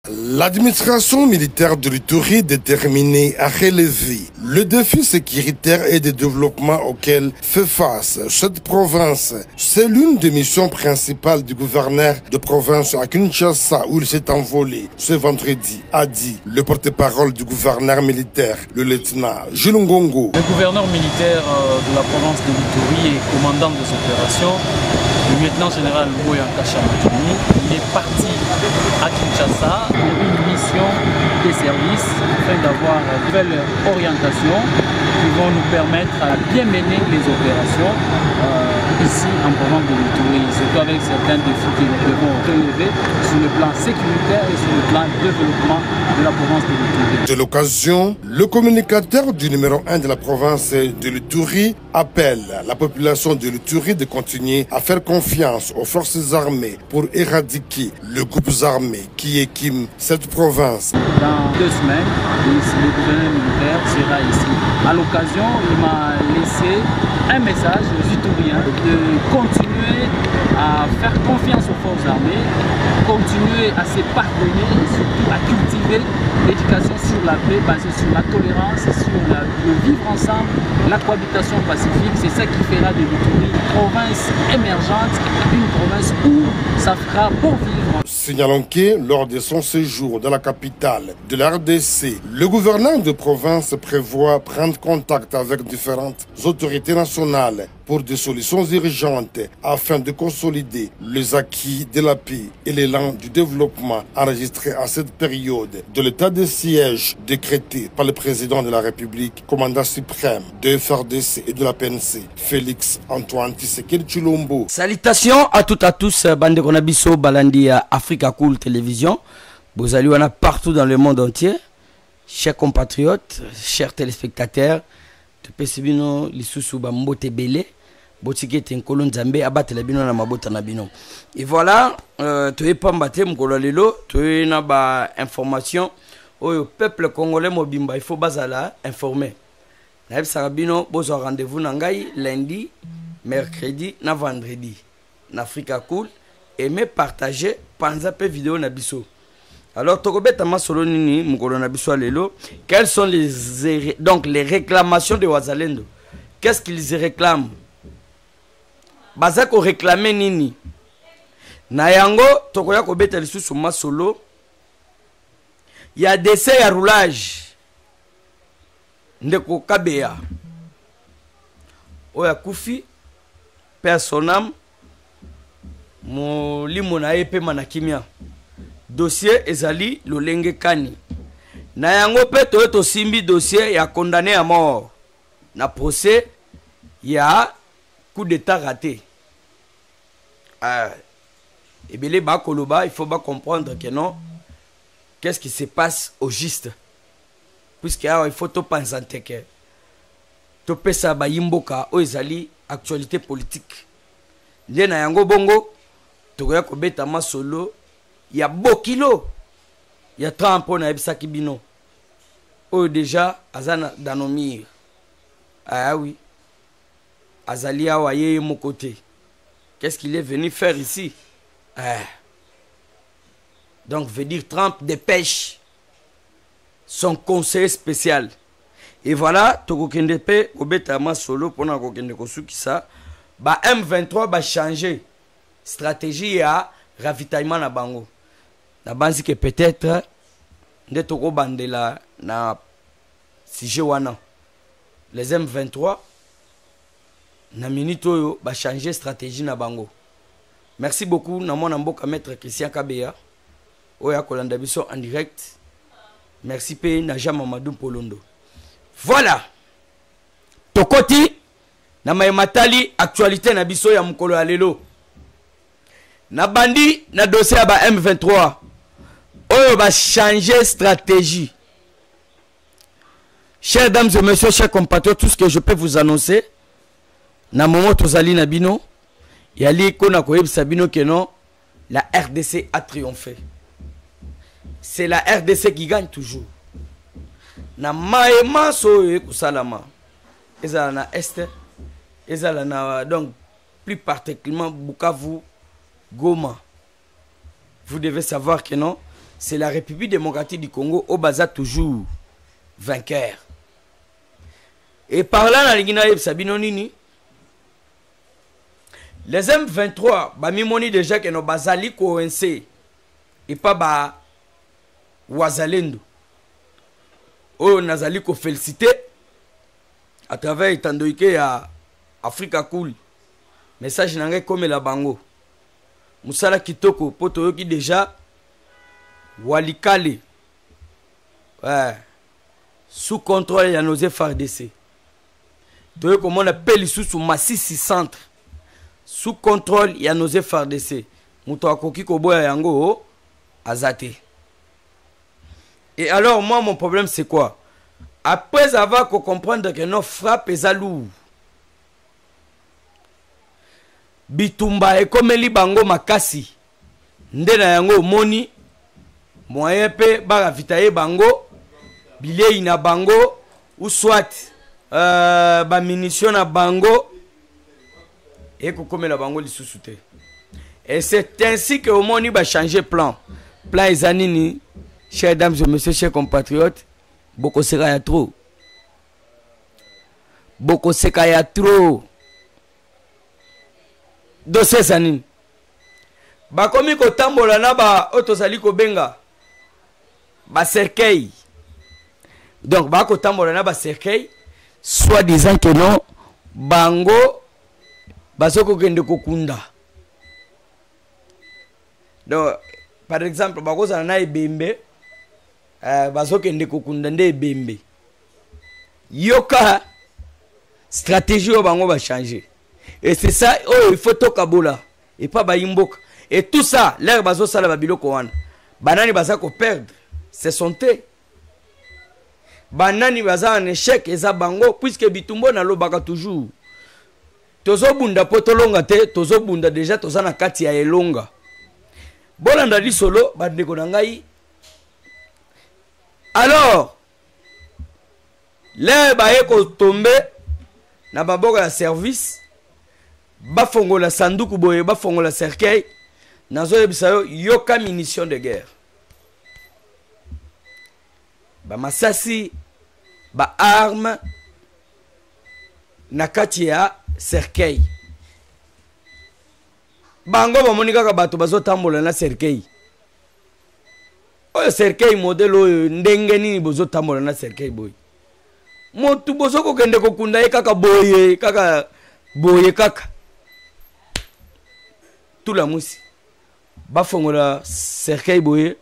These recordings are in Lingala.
L'administration militaire de l'Ituri est déterminée à relever le défi sécuritaire et de développement auquel fait face cette province. C'est l'une des missions principales du gouverneur de province à Kinshasa où il s'est envolé ce vendredi, a dit le porte-parole du gouverneur militaire, le lieutenant Jules Ngongo. Le gouverneur militaire de la province de l'Ituri et commandant des opérations, le lieutenant général Moyanka Chamatuni, il est parti à Kinshasa pour une mission des services afin d'avoir de nouvelles orientations qui vont nous permettre à bien mener les opérations ici en province de l'Ituri. C'est avec certains défis que nous devons relever sur le plan sécuritaire et sur le plan développement de la province de l'Ituri. De l'occasion, le communicateur du numéro 1 de la province de l'Ituri appelle la population de l'Ituri de continuer à faire confiance aux forces armées pour éradiquer les groupes armés qui équiment cette province. Dans 2 semaines, le gouverneur militaire sera ici. À l'occasion, il m'a laissé un message aux Ituriens de continuer à faire confiance aux forces armées, continuer à se pardonner et surtout à cultiver l'éducation sur la paix basée sur la tolérance, sur le vivre ensemble, la cohabitation pacifique. C'est ça qui fera de l'Ituri une province émergente, une province où ça fera bon vivre. Signalons que lors de son séjour dans la capitale de la RDC, le gouverneur de province prévoit prendre contact avec différentes autorités nationales pour des solutions urgentes afin de consolider les acquis de la paix et l'élan du développement enregistré à cette période de l'état de siège décrété par le président de la République, commandant suprême de FRDC et de la PNC, Félix Antoine Tshisekedi Tshilombo. Salutations à toutes et à tous, bande Konabiso, Balandi Africa Cool Télévision. Vous allez partout dans le monde entier. Chers compatriotes, chers téléspectateurs, de Pesibino, Lissousou Bambote Belé. Et voilà, tu es pas mbaté mkololelo, tu es na information au peuple congolais mobimba, il faut bazala informer. Na sarabino bozo rendez-vous nangai lundi, mercredi, na vendredi. Na Africa Cool et me partager panza pe vidéo na biso. Alors tokobeta masolo nini mkolo na biso lelo, quelles sont les réclamations de Wazalendo? Qu'est-ce qu'ils réclament? Bazako réclamer nini na yango tokoya ko beta lisusu masolo ya décès ya roulage ndeko Kabeya oya kufi personam molimo na epe manakimia dossier ezali lolenge kani na yango pe to simbi dossier ya condamné à mort na procès ya coup d'état raté. Et bien, il faut pas comprendre que non. Qu'est-ce qui se passe au juste? Puisqu'il faut tout penser que tout pesa ba yimboka o ezali actualité politique. Ndé na yango bongo to ya ko beta masolo ya bokilo ya Trump na ebisaki bino. O déjà azana danomir. Ah oui. Azali awa yeye mon côté. Qu'est-ce qu'il est venu faire ici? Donc, veut dire Trump dépêche son conseiller spécial. Et voilà, Tokokende pe obetama solo pour na kokende kosuki ça. Ba M23 va changer stratégie à ravitaillement na bango. Na banzi que peut-être nde toko bandela na sujet wana. Les M23 na minute oyo ba changer stratégie na bango. Merci beaucoup na mon mboka maître Christian Kabeya oya kolanda biso en direct. Merci pe na Jean Mamadou Polondo. Voilà. Tokoti na matali actualité na biso ya mukolo ya lelo. Na bandi na dossier ba M23 oyo ba changer stratégie. Chers dames et messieurs, chers compatriotes, tout ce que je peux vous annoncer na moment tozali na bino yali kona koyebisa bino que non, la RDC a triomphé. C'est la RDC qui gagne toujours. Na maema soye kusalama ezala na est ezala na donc plus particulièrement Bukavu, Goma. Vous devez savoir que non, c'est la République démocratique du Congo au Baza toujours vainqueur. Et par là, les M23, Bamimoni déjà que nos bazali coincé et pas ba Wazalendo. Oh, nazali ko félicité à travers Itandoike à Africa Cool. Message n'angé comme la bango. Moussala Kitoko, poto qui déjà Walikale. Ouais. Sous contrôle, il y a nos FARDC. Tu vois comment on appelle sous Massissi Centre. Sous contrôle, il y a nos FARDC. Mouto Akoki Koboya Yango, Azate. Et alors, moi, mon problème, c'est quoi? Après avoir compris que nos frappes est lourd. Bitumba et comme li bango makasi. Nde na yango moni. Moyen pe ba vitaye bango. Bilei na bango. Ou soit ba munition na bango. Et comme la bango li sous-souté. Et c'est ainsi que au moni va changer plan. Plan ezanini. Chers dames et messieurs, chers compatriotes. Boko seka ya trop. Boko seka ya trop. Dossier sanini. Bakomi ko tambola na ba otozali ko benga. Ba cercueil. Donc ba ko tambola na ba cercueil. Soit disant que non, bango basoko kende kokunda. Donc par exemple, bako za na ebembe. Basoko kende kokunda nde ebembe. Yoka stratégie au bango va changer. Et c'est ça, oh, il faut tout kabola. Et pas baimboka. Et tout ça, l'air bazo sala babilo kowan. Banani baza ko perdre. C'est son thé. Banani baza en échec et za bango. Puisque bitumbo na lo baka toujours. Tozo bunda potolonga te. Tozo bunda déjà toza na kati ya elonga. Bolanda di solo, bandeko nangai. Alors, l'air baye ko tombe. Na baboka ya service. Bafongo la sanduku boye, bafongo la cercueil. Nazo yebisayo yoka munition de guerre. Ba masasi, ba arme, nakati ya cercueil. Bango ba monika ka bato bazo tambola na cercueil. Oyo cercueil modèle oyo ndenge nini bozo tambola na cercueil boy. Motu bozo ko kende ko kunda ye kaka boye, kaka boye kaka. Tout la mousse. Bafongola cercueil boye.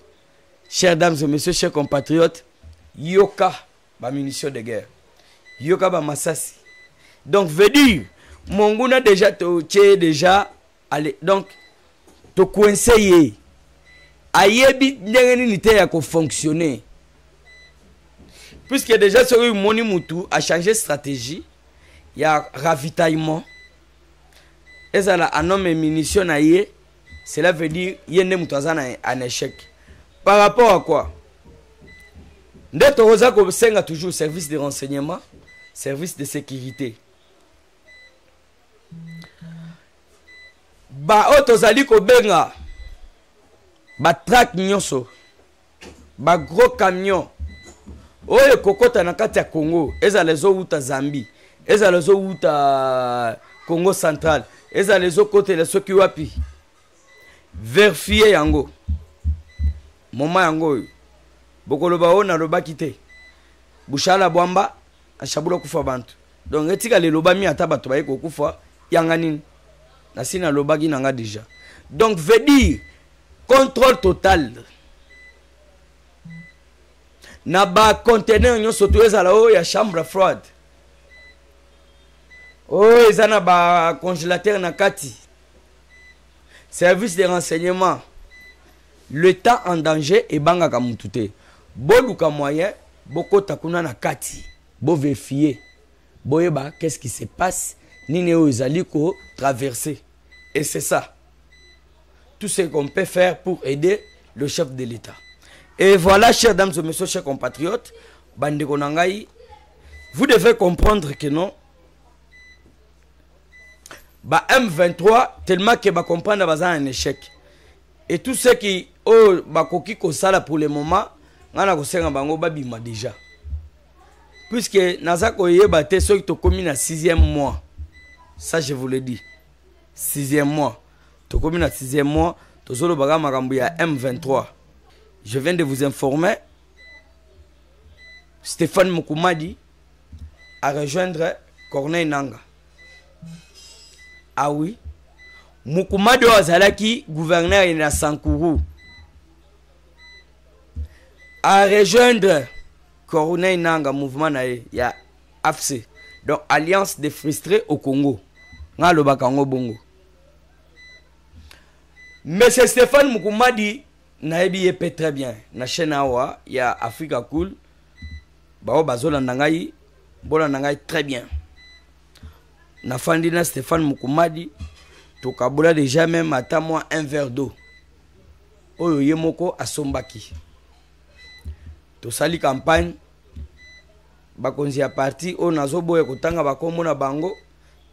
Chers dames et messieurs, chers compatriotes, yoka ba munition de guerre. Yoka ba masasi. Donc veut dire monguna déjà te déjà allez donc te coincer. Ayebi ndenge ni te ya ko fonctionner. Puisque déjà sur moni mutu a changé stratégie, il y a ravitaillement. Et ça a un homme et munitions à y. Cela veut dire qu'il y a un échec. Par rapport à quoi? Nous toujours service de renseignement, service de sécurité. Ba otozali ko benga. Ba track nyonso. Ba gros camion. Oye kokota na kati ya Congo. Eza lezo uta Zambie. Eza lezo uta Congo central. Eza les autres côtés les soki wapi vérifier yango moma yango bokolo baona na loba kite bushala bwamba ashabula kufa bantu donc etika le loba mi ata bato baye kokufa yanga nini na sina loba ki nanga déjà donc veut dire contrôle total na ba conteneur nyonso to ezala o ya chambre froide. Oh, ils ont un congélateur na kati. Service de renseignement. L'État en danger et banga kamutute. Boluka moyen, boko takuna na kati. Bo vérifier. Boyeba, qu'est-ce qui se passe? Nineo Izaliko traverser. Et c'est ça. Tout ce qu'on peut faire pour aider le chef de l'État. Et voilà, chers dames et messieurs, chers compatriotes, Bande Konangaï, vous devez comprendre que non. Ba M23 tellement que ba comprendre baza un échec. Et tous ceux qui ont bakoki kosala pour le moment, ngana kosenga bango babima déjà. Puisque nazako yebate ceux qui ont commis na 6e mois. Ça je vous le dis. 6e mois. Tu commis na 6e mois, tozolo baga makambu ya M23. Je viens de vous informer. Stéphane Mukumadi a rejoindre Corneille Nangaa. Ah oui. Mukumadi Azalaki, gouverneur de Sankourou, a rejoindre Corneille Nangaa, mouvement nae, ya AFC, donc Alliance des frustrés au Congo. Nga lo bakango bongo. Monsieur Stéphane Mukumadi naebi yepe très bien. Na chaîne awa ya Africa Cool. Bao bazola nangai, bola nangai très bien. Na fandina Stéphane Mukumadi. Tokabola déjà même ata moi un verre d'eau. Oyo yemoko asombaki. To sali campagne. Bakonzi ya parti o nazobo ya kotanga bakombo na bango.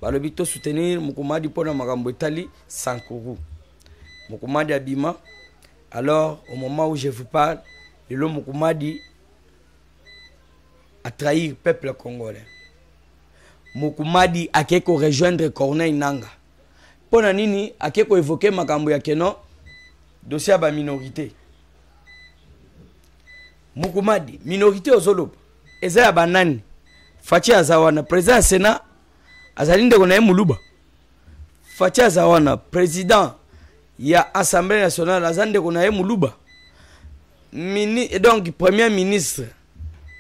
Balobi to soutenir Mukumadi pona makambo etali Sankourou. Mukumadi abima. Alors au moment où je vous parle, le Mukumadi a trahi le peuple congolais. Mukumadi a keko rejoindre Corneille Nangaa. Pona nini akeko évoquer makambo ya keno dossier ba minorité. Mukumadi minorité ozolopa eza ya banani Fachi Azawana président Sénat azalinde kona emuluba. Fachi Azawana président ya Assemblée nationale azande kona emuluba. Donc premier ministre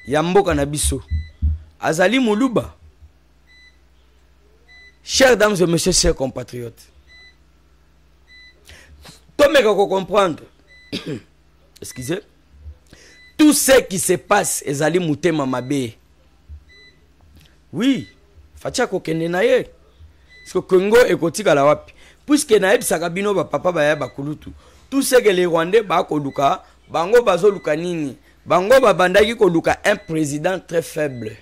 ya mboka na biso azali muluba. Chers dames et messieurs, chers compatriotes, Tomé qu'on comprendre, excusez, tout ce qui se passe, ezali mutema mabe. Oui, facha kokende na ye. Parce que Congo ekotika la wapi. Puisque na ebisaka bino ba papa ba ya bakulutu. Tout ce que les Rwandais ba koluka, bango bazo luka nini? Bango ba bandaki koluka un président très faible.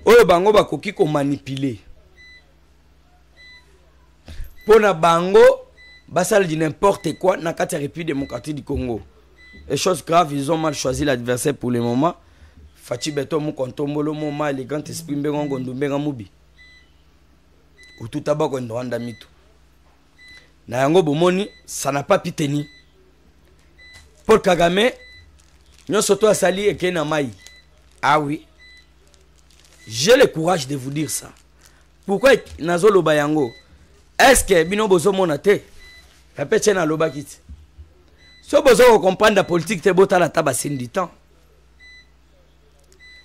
Oyo bango ba koki ko manipuler. Pona bango basal dit n'importe quoi na kati ya République démocratique du Congo. Et chose grave, ils ont mal choisi l'adversaire pour le moment. Fachi Beto mu kontombolo mo ma elegant esprit mbengo ngondumbenga mubi. Utu tabako ndwanda mitu. Na yango bomoni ça n'a pas pu tenir. Paul Kagame nyoso to asali ekena mai. Ah oui. J'ai le courage de vous dire ça. Pourquoi nazolo bayango? Est-ce que bino bozo monate? Répétez na loba kiti. So bozo comprendre la politique te bota la taba sin du temps.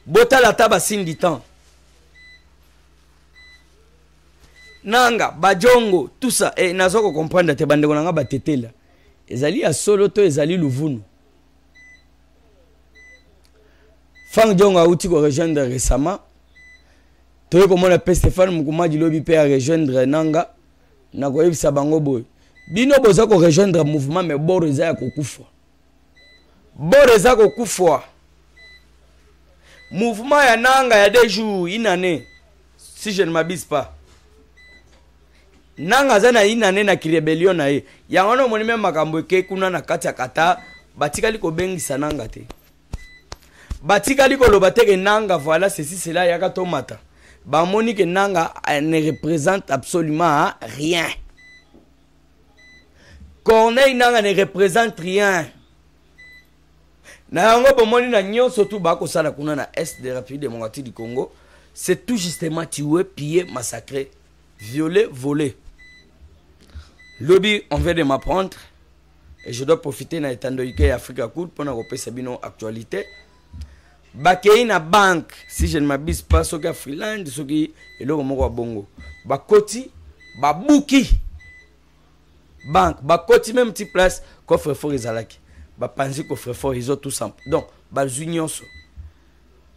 Bota la taba sin du temps. Nanga, Bajongo, tout ça. Et nazoko comprendre te bandeko nanga batetela. Ezali a solo to ezali luvunu. Fang Diongo a outi ko rejoindre récemment. Toye comme on appelle Stéphane Mukumadi lobi pe a rejoindre Nanga. Na ko yebisa bango boy. Bino boza ko rejoindre mouvement mais boro eza ya kokufa. Boro eza kokufa. Mouvement ya Nanga ya 2 jours, une année. Si je ne m'abuse pas. Nanga zana une année na kirébellion na ye. Ya ngono moni même makambo ke kuna na kati ya kata batikali ko bengisa Nanga te. Batikali ko loba te ke Nanga voilà ceci cela ya ka tomata. Ba moni que Nanga ne représente absolument rien. Corneille Nangaa ne représente rien. Na yango bomoni na nyo surtout ba ko sala kuna na est de République démocratique du Congo, c'est tout justement tuer, piller, massacrer, violer, voler. Lobby, on vient de m'apprendre et je dois profiter na etandoike Africa Cool pour na repérer sabino actualité. Bakei na banque, si je ne m'abuse pas, soki a freelance, soki eloko moko bongo. Bakoti, babuki. Banque, bakoti même petit place, coffre fort ezalaki. Bapanzi coffre fort ils ont tout simple. Donc, bazunyoso.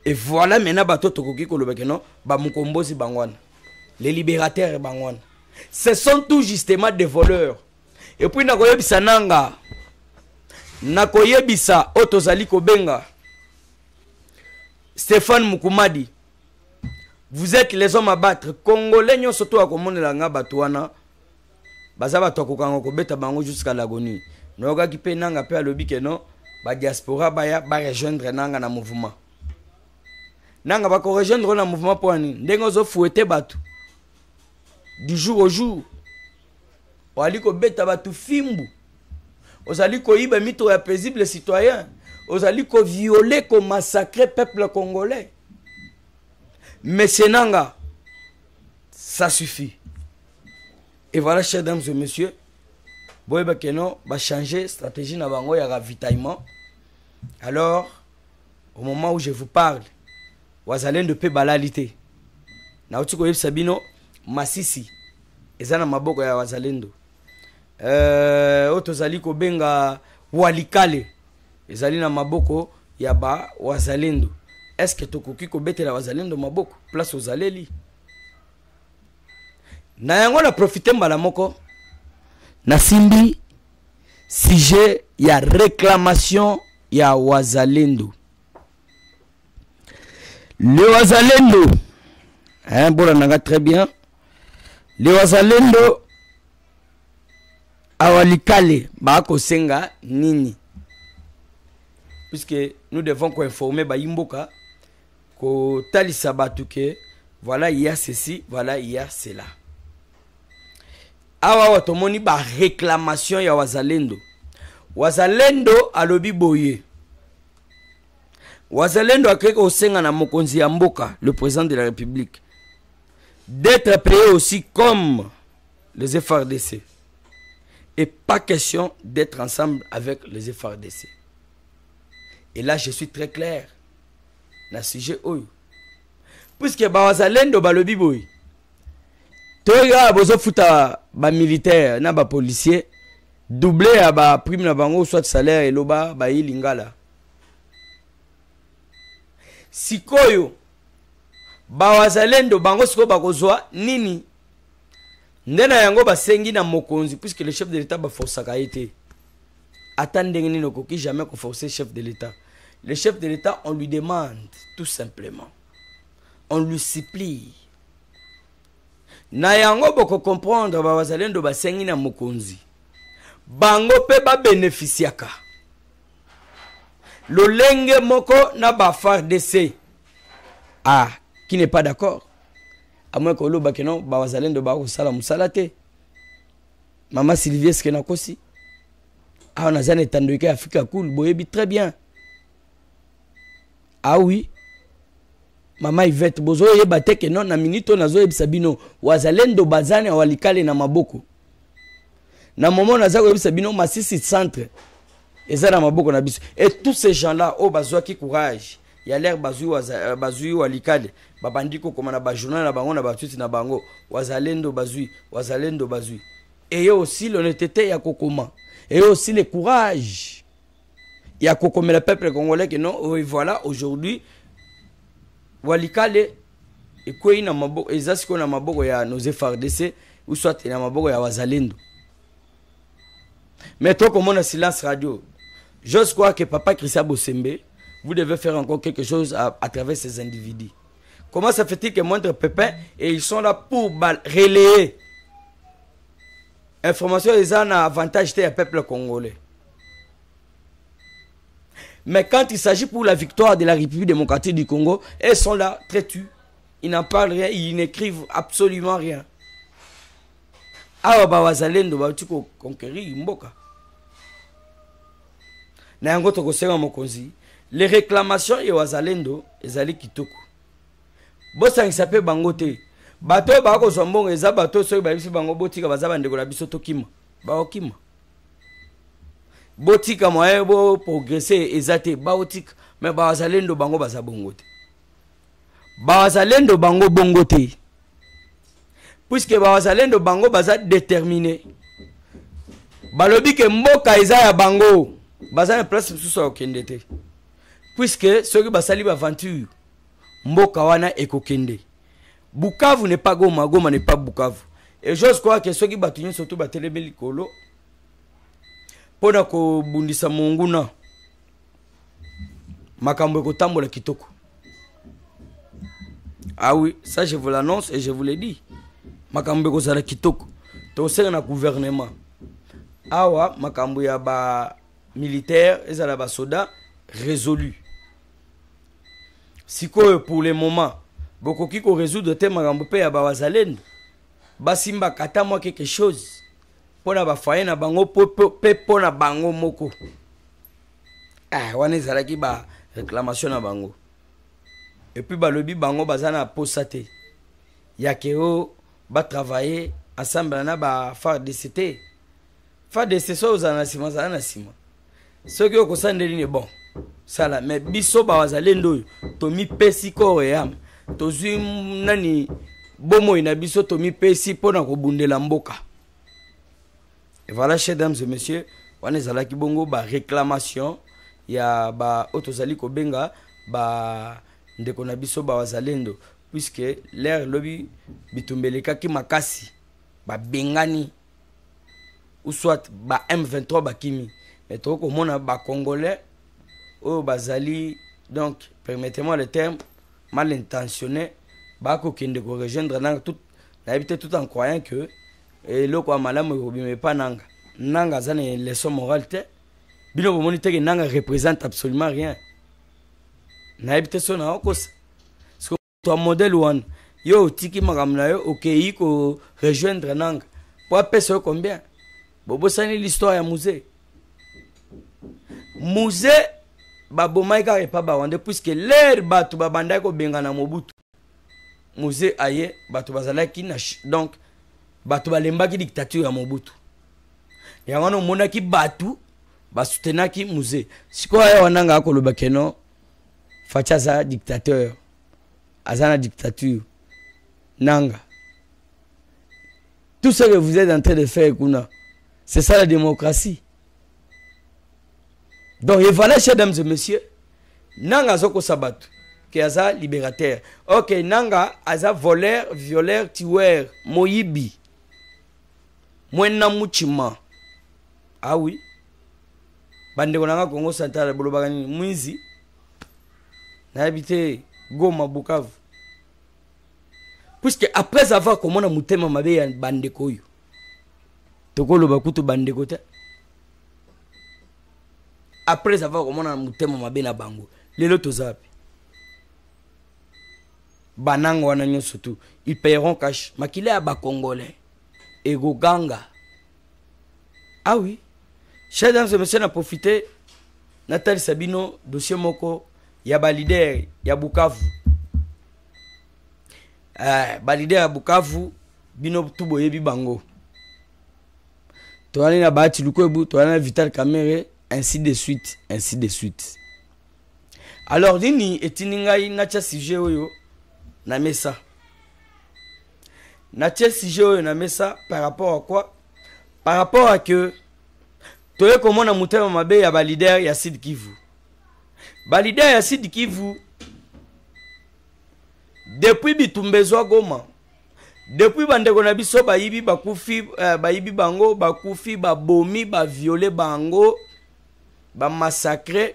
Et voilà maintenant bato tokoki ko lobeke non, ba mukombozi bangwana. Les libérateurs bangwana. Ce sont tout justement des voleurs. Et puis nakoyebisa Nanga. Nakoyebisa otozali ko benga. Stéphane Mukumadi, vous êtes les hommes à battre. Congolais, nous surtout à commander la nga batouana. baza bato akokanga kobeta bango jusqu'à l'agonie. Nokaki pe nanga pe alobi ke non ba diaspora baya ba rejoindre nanga na mouvement. Nanga ba ko rejoindre na mouvement pour ani ndenge ozo fouetter bato du jour au jour. Wali ko beta bato fimbu. Ozali ko iba mito ya paisible citoyen. Ozali ko violer, ko massacrer peuple congolais. Mais c'est nanga, ça suffit. Et voilà, chers dames et messieurs, boy bakeno va changer stratégie na bango ya ravitaillement. Alors, au moment où je vous parle, wazalendo pe balalité. Na utiko yeb sabino Masisi ezana maboko ya wazalendo. Otozali ko benga Walikale ezali na maboko ya ba wazalendo. Est-ce que tokoki ko betela wazalendo maboko place aux aleli? Na yango na profiter mbala moko na simbi sujet ya réclamation ya wazalendo. Le wazalendo, hein, bon nanga très bien. Le wazalendo awalikale bako senga nini? Puisque nous devons informer Bayimboka ko talisa batuke, voilà il y a ceci, voilà il y a cela. Awa watomoni ba réclamation ya wazalendo. Wazalendo alobi boye. Wazalendo akeka osenga na mokonzi ya mboka, le président de la République, d'être payé aussi comme les FARDC. Et pas question d'être ensemble avec les FARDC. Et là, je suis très clair. Na sujet oyo. Puisque ba wazalendo balobi boye. Toya bozo futa ba militaire na ba policier doublé à ba prime na bango soit salaire et loba ba ilingala. Sikoyo ba wazalendo bango siko bakozwa nini? Ndena yango basengi na mokonzi puisque le chef de l'état ba force ka été. Attendez nini koki jamais ko forcer chef de l'état. Le chef de l'état on lui demande tout simplement. On lui supplie. Na yango boko comprendre ba wazalendo basengi na mokonzi. Bango pe ba bénéficiaka. Lolenge moko na ba FARDC. Ah, qui n'est pas d'accord. À moins que lo bakeno ba wazalendo ba ko sala musala te. Mama Sylvie ce que na kosi. Ah on a jamais entendu Africa cool, boyebi très bien. Ah oui. Mama Yvette bozo yeba te ke non na minito nazo yebisa bino wazalendo bazane walikale na maboko. Na moment nazo yebisa bino Masisi centre ezana maboko na biso. Et tous ces gens-là au bazwa ki courage. Ya l'air bazui walikale babandiko koma na ba journal na bango na batuti na bango wazalendo bazui. Et yo aussi l'honnêteté ya kokoma. Et aussi le courage. Ya kokoma le peuple congolais que non voilà aujourd'hui Walikale ekoi na maboko ezasiko na maboko ya nos FARDC ou soit na maboko ya wazalendo. Mais toi comme on a silence radio, j'ose croire que papa Christian Bosembe, vous devez faire encore quelque chose à travers ces individus. Comment ça fait-il que moindre pépin et ils sont là pour relayer information les en avantage au peuple congolais. Mais quand il s'agit pour la victoire de la République démocratique du Congo, ils sont là, très tués. Ils n'en parlent rien, ils n'écrivent absolument rien. Awa ba wazalendo ba tiko conquérir mboka. Na yango to kosenga mokonzi, les réclamations et wazalendo ezali kitoko. Bosa ngisape bangote. Bato ba ko zombongo eza bato so ba bisi bango botika bazaba ndeko la biso tokima. Ba okima. Botika moye bo progresser ezate baotika mais bazalendo bango bazabongote. Bazalendo bango bongote. Puisque bazalendo bango baza déterminé. Balobi ke mboka eza ya bango. Baza na place mususu okendete. Puisque ceux qui basali ba aventure mboka wana ekokende. Bukavu n'est pas Goma, Goma n'est pas Bukavu. Et j'ose croire que ceux qui battent surtout batelebe likolo pona ko bundisa monguna makambo ko tambola kitoko. Ah oui, ça je vous l'annonce et je vous l'ai dit. Makambo ko sala kitoko. tosenga na gouvernement awa makambo ya ba militaire ezala ba soda résolu sikoyo pour le moment bokoki ko résoudre te makambo pe ya ba wazalendo basimba kata moi quelque chose pona ba foyer na bango pe pona bango moko wana ezalaki ba réclamation na bango et puis balobi bango bazana posate ya keo ba travailler ensemble na ba FARDC FARDC so uzana sima zana sima soki okosandeli ne bon sala mais biso ba wazalendo to mi pesi ko yam to zui nani bomo ina biso to mi pesi pona ko bundela mboka. Et voilà, chers dames et messieurs, wana ezalaki bongo ba réclamation ya ba otozali ko benga ba ndeko na biso ba wazalendo puisque l'air lobi bitumbeleka ki makasi ba bengani ou soit ba M23 ba kimi mais to ko mona ba congolais o bazali donc permettez-moi le terme mal intentionné ba ko kende ko rejoindre na tout na habité tout en croyant que et le quoi malamu obime pas nanga zana leçon morale te bino bomoni te que nanga représente absolument rien na habité so na okosa parce que toi modèle one yo tiki makamna yo okei ko rejoindre nanga pour appeler combien bobo sani l'histoire ya musée babomaika et pas bawande puisque l'air batu babanda ko benga na Mobutu musée aye batu bazalaki na donc batu balembaki dictature ya Mobutu ya wana monaki batu basutenaki musée siko ya wananga akoloba keno fachaza dictateur azana dictature nanga tout ce que vous êtes en train de faire kuna c'est ça la démocratie. Donc et voilà, chers dames et messieurs, nanga zoko sabatu qui aza libérateur. OK, nanga aza voleur, violeur, tueur, moyibi. Mwena muchima. Ah oui. Bande konanga Congo Central bolobagani mwizi. Na habité Goma Bukavu. Puisque après avoir commandé mutema mabe ya bande koyo. Tokolo bakutu bande kota. Après avoir commandé mutema mabe na bango. Lelo tozapi. Banango wana nyonso tout. Ils paieront cash. Makile ya ba Congolais. Ego ganga. Ah oui. Chers dames et messieurs, on a profité. Nathalie Sabino, dossier moko. Ya ba leader ya Bukavu. Ba leader ya Bukavu. Bino tubo yebi bango. Toani na Bahati Lukwebo, toani na Vital Kamerhe, ainsi de suite, ainsi de suite. Alors nini etiningai nacha sujet oyo na mesa. Nacha sujet oyo na mesa par rapport à quoi? Par rapport à que toye komona mutema mabe ya ba leader ya Sud Kivu. Ba leader ya Sud Kivu depuis Bitumbezwa Goma. Depuis bandeko na biso bayibi bakufi bayibi bango bakufi babomi ba violer bango ba massacrer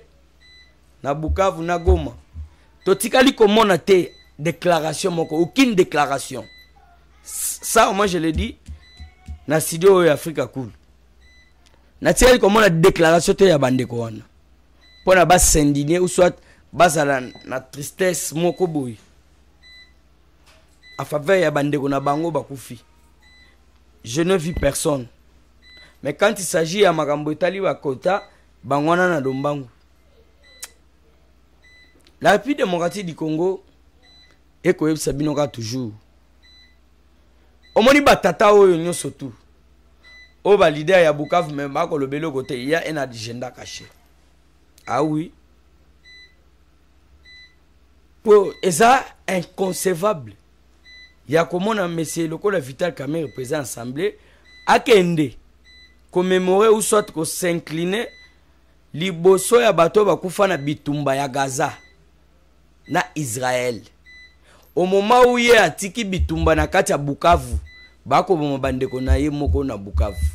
na Bukavu na Goma. Totikali komona te déclaration moko, aucune déclaration. Ça moi je le dis na studio ya Africa Cool. Na tikali komona déclaration te ya bandeko wana. Pona ba s'indigner ou soit bazala na tristesse moko boy. En faveur ya bandeko na bango bakufi. Je ne vis personne. Mais quand il s'agit ya makambo etali wa kota bangwana na dombangu. La République démocratique du Congo est koyeb sabinoka toujours. Omoni batata oyo nyonso tout. O ba leader ya Bukavu même ba ko lobelo côté il y a un agenda caché. Ah oui. Pour ça inconcevable. Il y a comme on monsieur le Vital Kamerhe président assemblée akende commémorer ou soit ko s'incliner liboso ya bato bakufa na bitumba ya Gaza na Israël. Au moment où il atiki bitumba na kati ya Bukavu bako bomo bandeko na ye moko na Bukavu.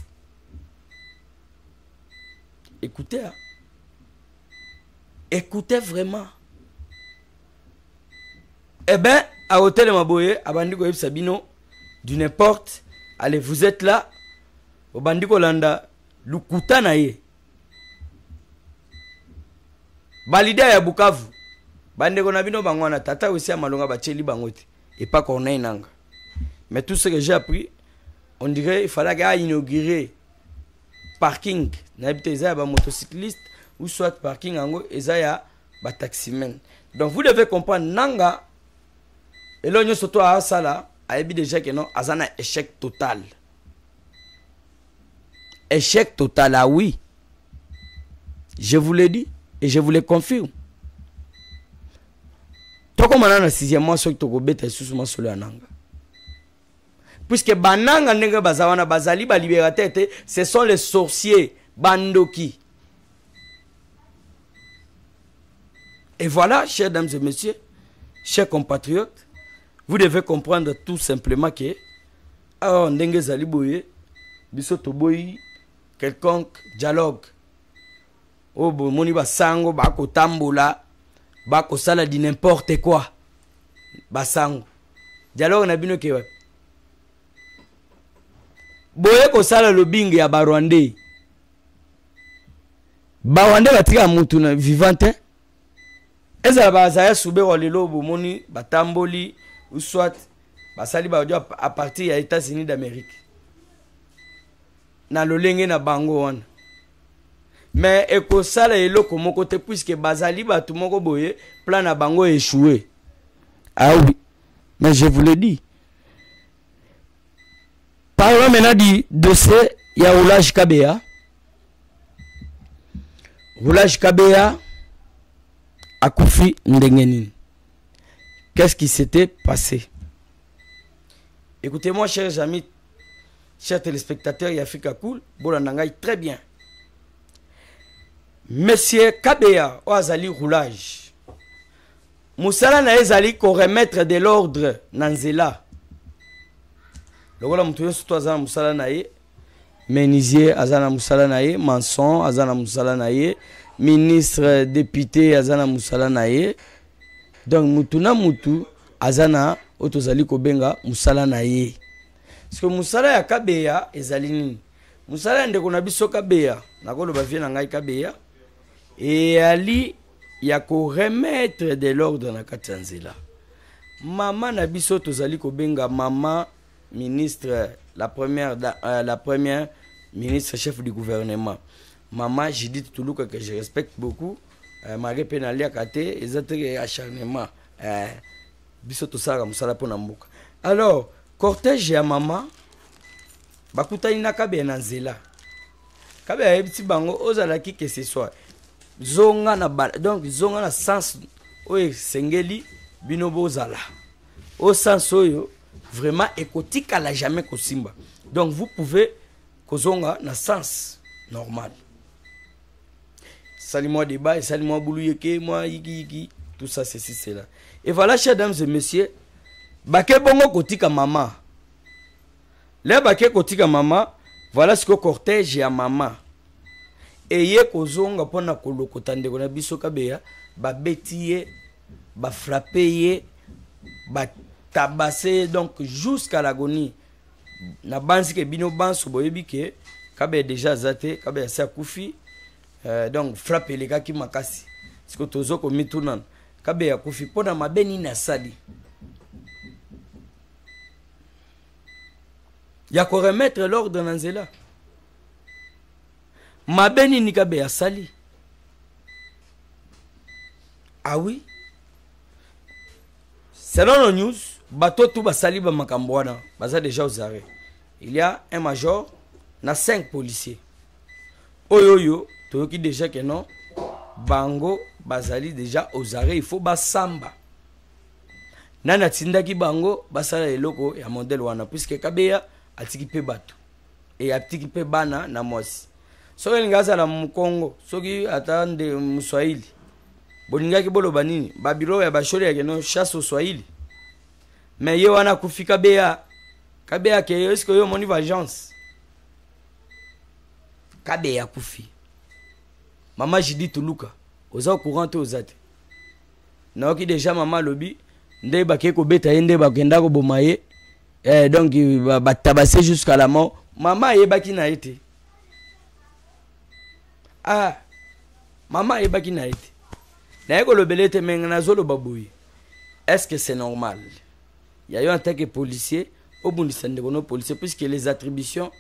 Écoutez, hein? Écoutez vraiment. Eh ben, à Hôtel Maboye, à Bandiko Sabino, du n'importe, allez, vous êtes là, obandi kolanda lukuta na ye balida ya Bukavu bandeko na bino bangwana tata aussi ya malonga bacheli bangote et pas Corneille nanga. Mais tout ce que j'ai appris, on dirait il fallait qu'il inaugurer parking n'habite eza ba motocycliste ou soit parking ango eza ya ba taximen. Donc vous devez comprendre nanga elonyo soto a sala a ebi déjà que non azana échec total. Échec total, ah oui. Je vous l'ai dit et je vous le confirme. Toko manana 6e mois so toko beta susu masolo ananga. Puisque bananga ndenge bazawana bazali ba libérateur, ce sont les sorciers bandoki. Et voilà, chers dames et messieurs, chers compatriotes, vous devez comprendre tout simplement que ah ndenge zali boye biso toboyi quelconque dialogue oh bon moni basango bako tambola bako sala di n'importe quoi basango dialogue na bino ke boye ko sala lobingi ya barwande batika mutu na vivante ezala bazaya sube walelo bo moni batamboli ou soit basali ba à partir des États-Unis d'Amérique na lolenge na bango wana mais ekosala eloko moko te puisque bazali batu moko boye plan na bango échoué. Ah oui, mais je vous le dis. Parlons maintenant du dossier ya Roulage Kabea. Roulage Kabea a Koufi Ndengenine. Qu'est-ce qui s'était passé? Écoutez-moi, chers amis, chers téléspectateurs et Africa Cool, Bolanangaï, très bien. Monsieur Kabea, Oazali Roulage. Moussala na ezali ko remettre de l'ordre Nanzela. Le voilà moutou surtout azana Moussala na ye, menuisier azana Moussala na ye, maçon azana Moussala na ye, ministre député azana Moussala na ye. Donc mutuna mutu azana otozali ko benga Moussala na ye. Parce que Moussala ya Kabea ezali nini? Moussala ndeko na biso Kabea, nakolo ba vie na ngai Kabea. Et ali ya ko remettre de l'ordre na katanzela. Maman na biso tozali ko benga maman ministre la première ministre chef du gouvernement. Maman Judith Tuluka que je respecte beaucoup. Marie Penali akate ezate acharnement. Biso to sala musala pona mboka. Alors cortège ya maman bakutani na Kabea na nzela. Kabea ebiti bango ozalaki que ce soit zonga na donc zonga na sens oyo sengeli bino bozala au sens oyo vraiment ekotika la jamais kosimba. Donc vous pouvez kozonga na sens normal. Salut-moi débat, salut-moi bouluyeke, moi yiki, tout ça c'est là. Et voilà, chers dames et messieurs, bake bongo kotika maman. Le bake kotika maman, voilà ce que cortège ya maman. Et ye kozonga pona kolokota ndeko na biso Kabea, ba betiye, ba frapper, ba tabasser donc jusqu'à l'agonie. Na bansi ke bino banso boyebi ke Kabea déjà zate, Kabea sa kufi. Donc frappe les gars qui makasi. Parce que tozo ko mitunan. Kabea kufi pona mabeni na sali. Ya ko remettre l'ordre dans Nzela. Mabeni ni Kabea sali. Ah oui. Selon nos news, bateau tout basali ba makambwana, baza déjà aux arrêts. Il y a un major na 5 policiers. Oyoyo toyoki déjà que non bango bazali déjà aux arrêts, il faut basamba. Nana tindaki bango basala eloko ya modèle wana puisque Kabea atiki pe bato et atiki pe bana na mosi. Soki ngaza la Mukongo, soki atande Muswahili. Boningaki bolo banini, babilo ya bashori ya keno chasse au Swahili. Mais yo wana kufi Kabea. Kabea ke yo esko yo moni vengeance. Kabea kufi. Maman Judith Tuluka, oza au courant te ozate. Naoki déjà maman lobi, nde bake ko beta yende bakenda ko bomaye. Donc ba tabasser jusqu'à la mort Maman ayebaki na été. Ah, maman ayebaki na été. Na yeko lobele te menga na zolo baboui. Est-ce que c'est normal? Il y a eu en tant que policier, au bout de policier, puisque les attributions,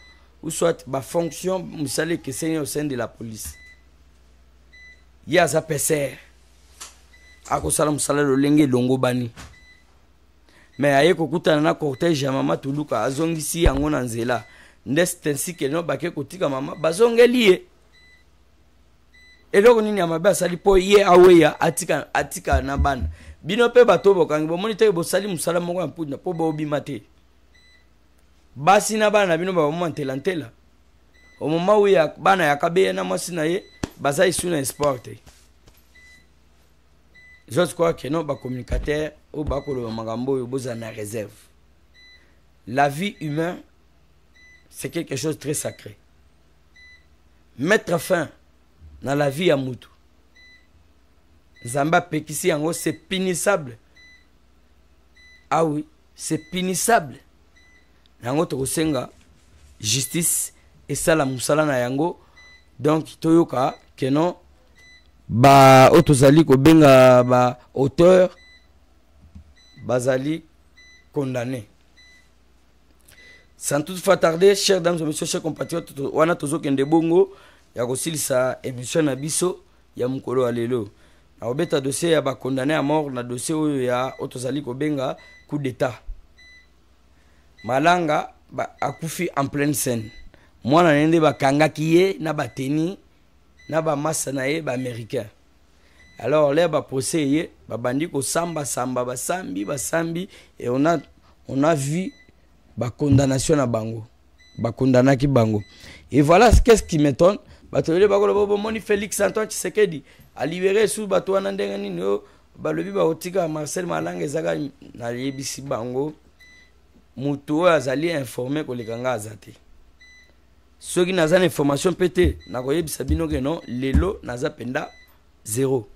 ou soit ma fonction, vous savez que c'est au sein de la police. Il y a ça PCR. Ako salam salalo lenge longo bani. Mais aye kokuta na cortège ya mama tuluka azongisi yango na nzela. Ndest ainsi que no bake kotika mama bazongeli ye. Eloko nini ya mabe asali po ye aweya atika na bana. Bino pe bato bokangi bo monite bo sali musala moko ya mpunda po bo bimate. Basi na bana bino ba mo ntela. Au moment où ya bana ya kabe na masina ye baza isuna sport. Je crois que non, les communicateurs ou les réserve. La vie humaine, c'est quelque chose de très sacré. Mettre fin dans la vie à Moutou. Zamba Pekisi Yango, c'est punissable. Ah oui, c'est punissable. Yango Tokosenga, justice, et ça la moussala na Yango. Donc, Toyoka, que non. Ba otozali ko benga ba auteur bazali condamné. Sans toutefois tarder, chers dames et messieurs, chers compatriotes, wana tozo kende bongo ya kosilisa émission na biso ya mukolo alelo. Na obeta dossier ya ba condamné à mort na dossier oyo ya otozali ko benga coup d'état. Malanga ba akufi en pleine scène. Mwana nende ba kangaki ye na bateni na ba massa na ye ba américain. Alors là ba procès ye ba bandi ko samba basambi et on a vu ba condamnation na bango. Ba condamnaki bango. Et voilà qu'est-ce qui m'étonne. Ba tolé ba ko moni Félix Antoine Tshisekedi a libéré sous ba to na ndenga nini yo ba lobi ba otika Marcel Malanga ezaka na yebisi bango. Muto azali informé ko lekanga azate. Ceux qui n'ont pas d'information pété, n'a pas sabino que non, lelo n'a penda zéro.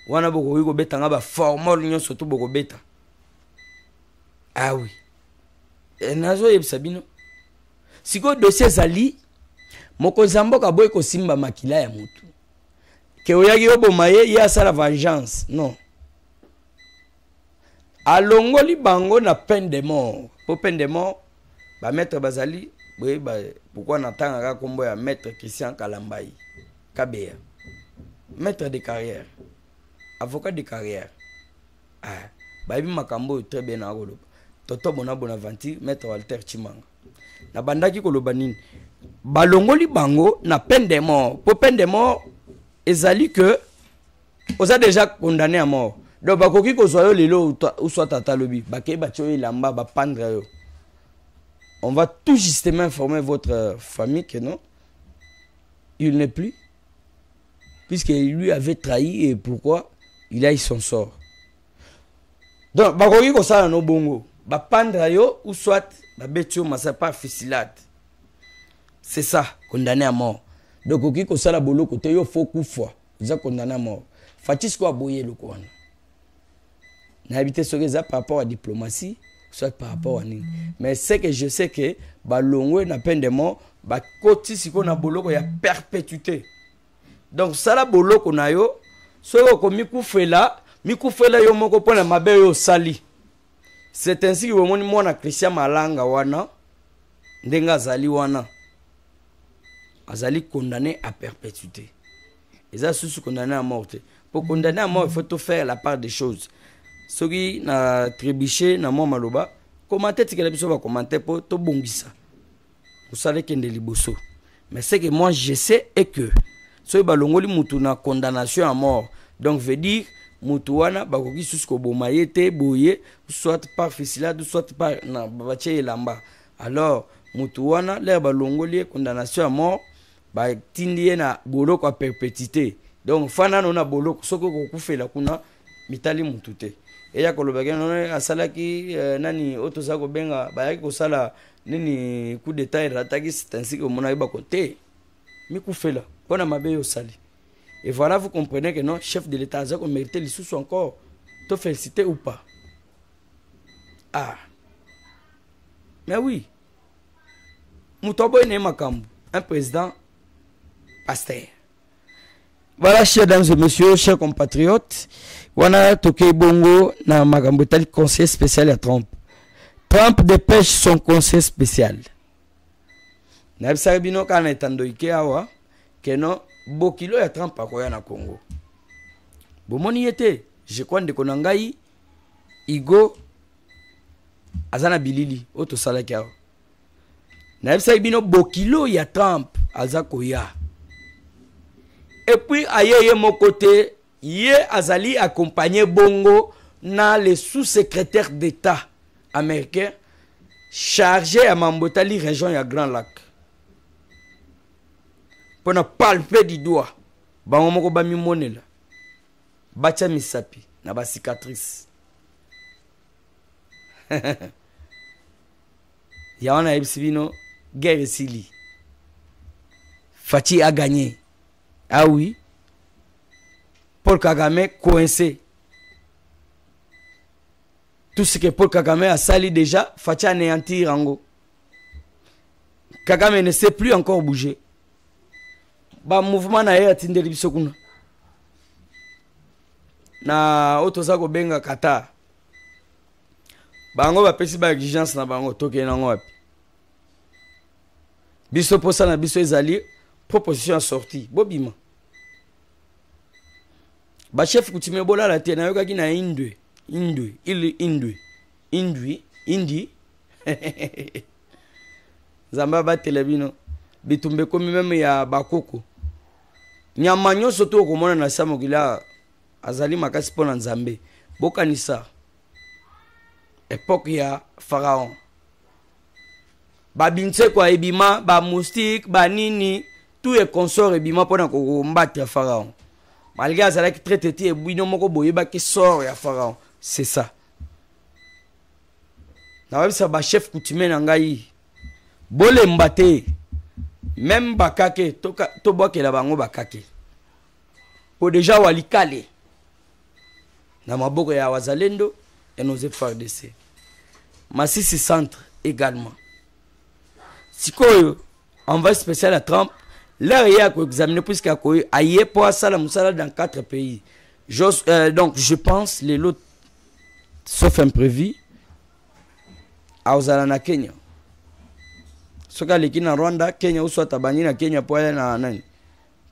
Wana boko yugo beta nga ba formol nyon surtout boko beta. Ah oui. Et nazo yeb sabino. Siko dossier zali, moko zamboka boy ko simba makila ya mutu. Ke oyagi obo maye ya sala vengeance, non. Alongoli bango na peine de mort. Pour peine de mort, ba maître bazali. Oui, pourquoi on attend un combo à maître Christian Kalambaï, KBR, maître de carrière, avocat de carrière. Ah, Baby Makambo est très bien à Rolo. Toto Bonaventure, maître Walter Chimanga. Na bandaki kolobanine. Balongoli bango na peine de mort. Pour peine de mort, ezali que on a déjà condamné à mort. Donc bakoki ko soyo lelo ou soit tata lobi, baké batio ilamba ba pendre yo. On va tout justement informer votre famille que non, il n'est plus. Puisqu'il lui avait trahi et pourquoi il a eu son sort. Donc, bakoki ko sala no bongo, ba pandra yo ou soit ba betio masa pas fusilade. C'est ça, condamné à mort. Donc koki ko sala bolo côté yo faut coup fois, vous êtes condamné à mort. Fatisco aboyer le coin. Na habité sur ça par rapport à la diplomatie. Soit par rapport à nous. Mais c'est que je sais que balongwe na peine de mort, ba koti siko na boloko ya perpétuité. Donc ça la boloko na yo, so ko mikufela yo moko pona mabe yo sali. C'est ainsi que moni mona Christian Malanga wana ndenga zali wana azali condamné à perpétuité. Et ça sous condamné à mort. Pour condamner à mort, il faut tout faire la part des choses. Ceux qui na trébuché na mo maloba commenter tikela biso ba commenter pour to bongisa vous savez que ndeli bosso mais c'est que moi je sais et que so ba longoli mutu na condamnation à mort donc veut dire mutu wana ba koki susko bomayete boye soit par fusilade soit par na bache lamba alors mutu wana le ba longoli condamnation à mort ba tindie na boloko à perpétuité donc fana na boloko soko ko kufela kuna mitali mutute. Et ya kolobaka non asalaki nani otoza ko benga bayaki ko sala nini coup d'état rataki c'est ainsi que mon ba côté mi kufela pona mabe yo sali. Et voilà vous comprenez que non chef de l'état a mérité les sous encore te féliciter ou pas. Ah. Mais oui. Moutobo est Makambu, un président pasteur. Voilà, chers dames et messieurs, chers compatriotes, wana toke bongo na makambo tali conseil spécial à Trump. Trump dépêche son conseil spécial. Na bisabino kana etando ike awa keno bokilo ya Trump akoya na Congo. Bomoni yete, je crois ndeko na ngai Igo azana bilili oto salaki awa. Na bisabino bokilo ya Trump azakoya. Et puis aye mon côté, ye azali accompagné bongo na le sous-secrétaire d'État américain chargé à Mambotali région ya Grand Lac. Pour ne palper du doigt, bango moko ba mi monela. Bacha misapi na ba cicatrice. Ya wana ebisibino guerre sili. Fati a gagné. Ah oui, Paul Kagame coincé. Tout ce que Paul Kagame a sali déjà, Fatia anéantir Rango. Kagame ne sait plus encore bouger. Ba mouvement na ya tindeli bisokuna. Na otoza ko benga Qatar. Bango ba pesi ba exigence na bango toke na ngopi. Biso posa na biso ezali proposition sortie. Bobima. Ba chef coutumier bola la tena yoka ki na Indwe. Indi. Zamba ba telebino. Bitumbe komi même ya bakoko. Nyama nyonso to komona na samokila azali makasi pona Nzambe. Bokanisa. Époque ya Pharaon. Ba binse kwa ebima, ba moustique, ba nini, tout est consort ebima pona ko combattre Pharaon. Malgré ça qui traite et bouillon moko boyeba qui sort ya Pharaon. C'est ça. Na web sa ba chef coutumier na ngai. Bole mbate. Même bakake to boke la bango bakake. Po déjà walikale. Na maboko ya wazalendo et nos FARDC. Masisi centre également. Sikoyo envoyé spécial à Trump. Là, il y a examiné puisqu'il y a eu pour ça la moussala dans 4 pays. Donc, je pense les lots, sauf imprévu, à Ozalana Kenya. Ce cas qui na Rwanda, Kenya ou soit tabani na Kenya pour aller na nani.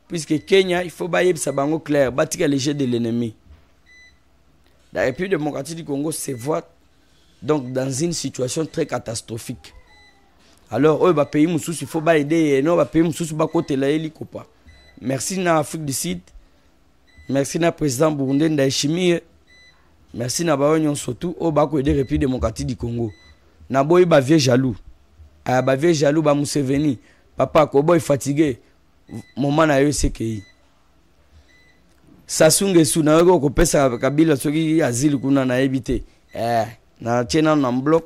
Puisque Kenya, il faut bailler sa bango clair, bâtir les jets de l'ennemi. La République démocratique du Congo se voit donc dans une situation très catastrophique. Alors, eux, pays moussous, il faut aider. Non, pays moussous, ba côté la hélicopa. Merci na Afrique du Sud. Merci na président burundais Ndayishimiye. Merci na baonyon surtout au bako aider République démocratique du Congo. Na boy ba vieux jaloux. Ah ba vieux jaloux ba Museveni. Papa ko boy fatigué. Moment na yo CKI. Sasunge su na ko pesa kabila soki asile kuna na ebité. Na tiena na bloc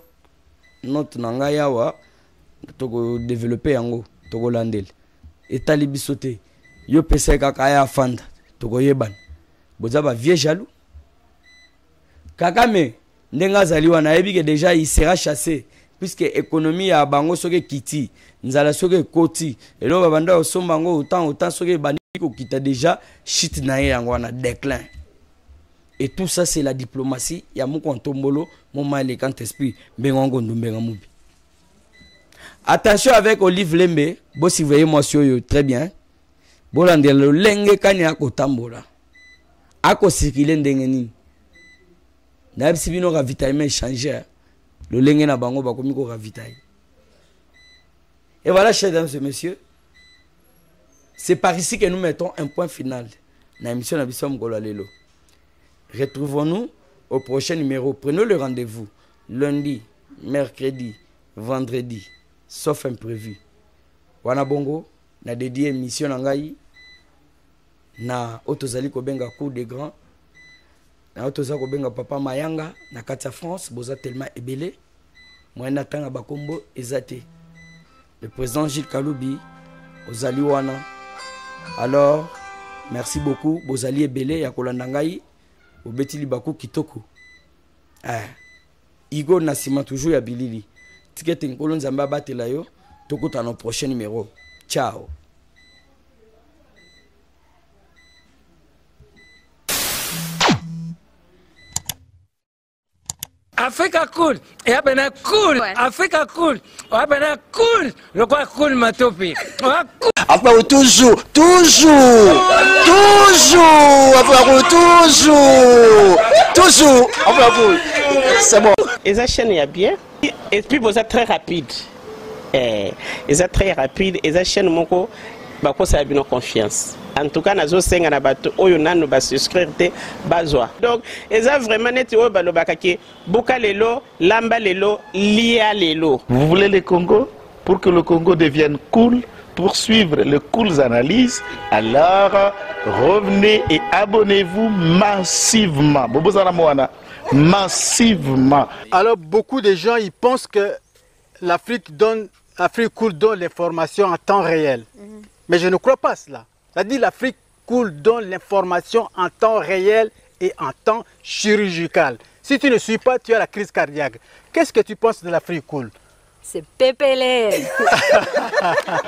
note na ngayawa. Toko développer yango toko landel etali bisote yo pesa kaka ya fanda toko yeban boza ba vieux jaloux Kagame ndenga zaliwa na yebi que déjà il sera chassé puisque économie ya bango soke kiti nzala soke koti et non babanda osomba ngo autant soke bani ko kita déjà shit na yango na déclin. Et tout ça c'est la diplomatie ya mukontombolo mon mal quand esprit bengongo ndumbenga mubi. Attention avec Olive Lembe, bon si vous voyez moi sur très bien. Bon le lenge kanya ako tambola. Ako circuler ndenge nini. Na bisi bino ravitaillement changer. Le lenge na bango ba komi ko ravitailler. Et voilà, chers dames et messieurs, c'est par ici que nous mettons un point final dans l'émission de Bissom Golalelo. Retrouvons-nous au prochain numéro. Prenez le rendez-vous lundi, mercredi, vendredi. Sauf imprévu. Wana bongo na dédié émission na ngai na otozali ko benga cour des grands na otozali ko benga papa Mayanga na Katia France boza tellement ebelé moyena tanga bakombo ezate le président Gilles Kaloubi ozali wana. Alors merci beaucoup bozali ebelé ya kolanda ngai obetili baku kitoko Igo nasima toujours ya bilili. Tikete nkolo nzamba batela yo Tokota dans le prochain numéro. Ciao. Africa cool, et abena cool, Africa cool, abena cool, le quoi cool matopi. Enfin, toujours, enfin, c'est bon. Et ça chaîne est bien, et puis vous êtes très rapide. Et ça très rapide, et ça chaîne mon co, bah quoi ça a bien confiance. En tout cas, nazo senga na bato oyo nanu ba souscrire te bazwa. Donc, eza vraiment neti oyo balo bakaki buka lelo, lamba lelo, lia lelo. Vous voulez le Congo? Pour que le Congo devienne cool, pour suivre les cool analyses, alors revenez et abonnez-vous massivement. Massivement. Alors beaucoup de gens ils pensent que l'Afrique cool donne l'information en temps réel. Mais je ne crois pas cela. C'est-à-dire l'Afrique cool donne l'information en temps réel et en temps chirurgical. Si tu ne suis pas, tu as la crise cardiaque. Qu'est-ce que tu penses de l'Afrique cool? C'est pépélé.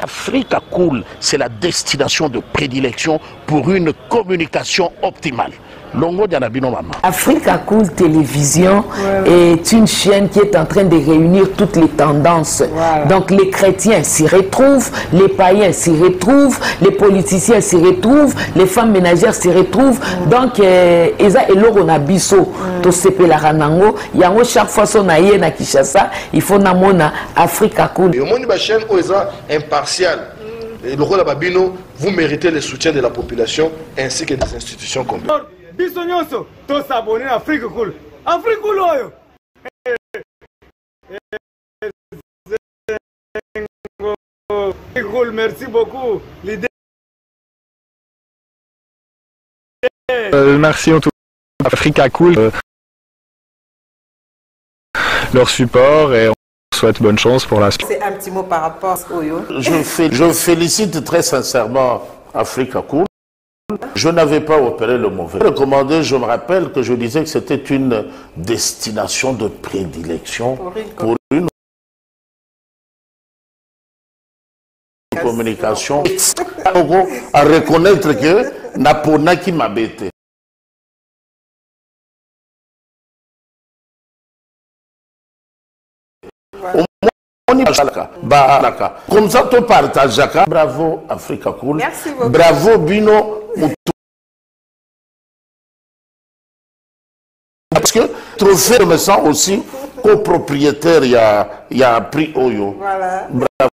Africa Cool, c'est la destination de prédilection pour une communication optimale. Africa Cool Télévision est une chaîne qui est en train de réunir toutes les tendances. Donc les chrétiens s'y retrouvent, les païens s'y retrouvent, les politiciens s'y retrouvent, les femmes ménagères s'y retrouvent. Donc eza eloro na biso to sepela ranango yango chaque fois son aye na Kinshasa, il faut namona Africa Cool. Et au monde de chaîne oza impartial. Et le rôle de Babino, vous méritez le soutien de la population ainsi que des institutions complètes. Biso nyonso to s'abonner à Afrique Cool. Afrique Cool oyo. Cool, merci beaucoup. L'idée. Merci en tout cas Africa Cool leur support et on souhaite bonne chance pour la suite. C'est un petit mot par rapport au Oyo. Je félicite très sincèrement Africa Cool. Je n'avais pas opéré le mauvais. Recommandé, je me rappelle que je disais que c'était une destination de prédilection pour une communication. À reconnaître que Napona qui m'a bêté. Comme ça, tu partages. Bravo Africa Cool. Merci beaucoup. Bravo Bino. Parce que trophée me sent aussi copropriétaire, il y a un prix Oyo. Voilà. Bravo.